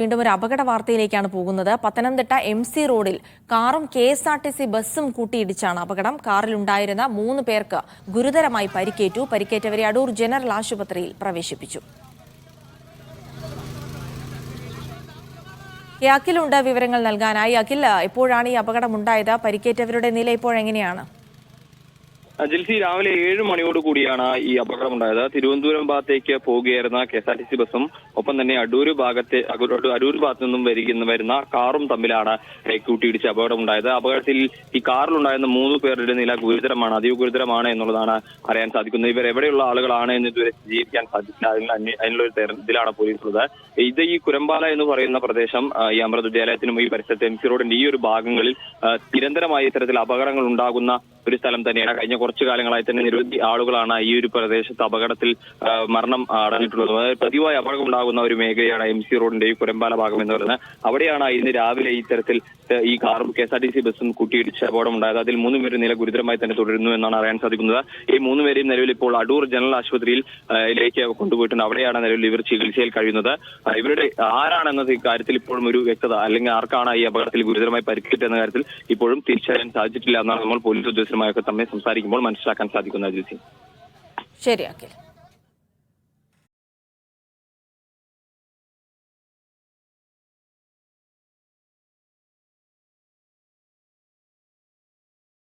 വീണ്ടും ഒരു അപകട വാർത്തയിലേക്കാണ് പോകുന്നത്. പത്തനംതിട്ട MC റോഡിൽ കാറും KSRTC ബസ്സും കൂട്ടിയിടിച്ചാണ് അപകടം. കാറിലുണ്ടായിരുന്ന 3 പേർക്ക് ഗുരുതരമായി പരിക്കേറ്റു. പരിക്കേറ്റവരെ അടൂർ ജനറൽ ആശുപത്രിയിൽ പ്രവേശിപ്പിച്ചു. അഖിലുണ്ട് വിവരങ്ങൾ നൽകാനായി. അഖിൽ, എപ്പോഴാണ് ഈ അപകടമുണ്ടായത്? പരിക്കേറ്റവരുടെ നില ഇപ്പോഴെങ്ങനെയാണ്? ജിൽസി, രാവിലെ 7 മണിയോട് കൂടിയാണ് ഈ അപകടമുണ്ടായത്. തിരുവനന്തപുരം ഭാഗത്തേക്ക് പോവുകയായിരുന്ന KSRTC ബസ്സും ഒപ്പം തന്നെ അടൂർ ഭാഗത്തു നിന്നും വരുന്ന കാറും തമ്മിലാണ് കൂട്ടിയിടിച്ച് അപകടമുണ്ടായത്. അപകടത്തിൽ ഈ കാറിലുണ്ടായിരുന്ന 3 പേരുടെ നില ഗുരുതരമാണ്, അതീവ ഗുരുതരമാണ് എന്നുള്ളതാണ് അറിയാൻ സാധിക്കുന്നത്. ഇവർ എവിടെയുള്ള ആളുകളാണ് എന്ന് ഇതുവരെ സ്ഥിരീകരിക്കാൻ സാധിച്ചില്ല. അതിനുള്ളൊരു ഇതിലാണ് പോലീസ് ഉള്ളത്. ഇത് ഈ കുരമ്പാല എന്ന് പറയുന്ന പ്രദേശം, ഈ അമൃത വിദ്യാലയത്തിനും ഈ പരിസരത്ത് MC റോഡിന്റെ ഈ ഒരു ഭാഗങ്ങളിൽ നിരന്തരമായി ഇത്തരത്തിൽ അപകടങ്ങൾ ഉണ്ടാകുന്ന ഒരു സ്ഥലം തന്നെയാണ്. കഴിഞ്ഞ കുറച്ചു കാലങ്ങളായി തന്നെ നിരവധി ആളുകളാണ് ഈ ഒരു പ്രദേശത്ത് അപകടത്തിൽ മരണം അടഞ്ഞിട്ടുള്ളത്. അതായത് പതിവായി അപകടം ഉണ്ടാകുന്ന ഒരു മേഖലയാണ് MC റോഡിന്റെ ഈ കുരമ്പാല ഭാഗം എന്ന് പറയുന്നത്. അവിടെയാണ് ഇന്ന് രാവിലെ ഇത്തരത്തിൽ ഈ കാറും KSRTC ബസ്സും കൂട്ടിയിടിച്ച് അപകടം ഉണ്ടായത്. അതിൽ 3 പേര് നില ഗുരുതരമായി തന്നെ തുടരുന്നു എന്നാണ് അറിയാൻ സാധിക്കുന്നത്. ഈ 3 പേരെയും നിലവിൽ ഇപ്പോൾ അടൂർ ജനറൽ ആശുപത്രിയിലേക്ക് കൊണ്ടുപോയിട്ടുണ്ട്. അവിടെയാണ് നിലവിൽ ഇവർ ചികിത്സയിൽ കഴിയുന്നത്. ഇവരുടെ ആരാണെന്ന കാര്യത്തിൽ ഇപ്പോഴും ഒരു വ്യക്തത, അല്ലെങ്കിൽ ആർക്കാണ് ഈ അപകടത്തിൽ ഗുരുതരമായി പരിക്കേറ്റെന്ന കാര്യത്തിൽ ഇപ്പോഴും തിരിച്ചറിയാൻ സാധിച്ചിട്ടില്ല എന്നാണ് നമ്മൾ പോലീസ് ഉദ്യോഗസ്ഥരുമായൊക്കെ തമ്മിൽ സംസാരിക്കുമ്പോൾ മനസ്സിലാക്കാൻ സാധിക്കുന്നത്. ശരി അഖിൽ.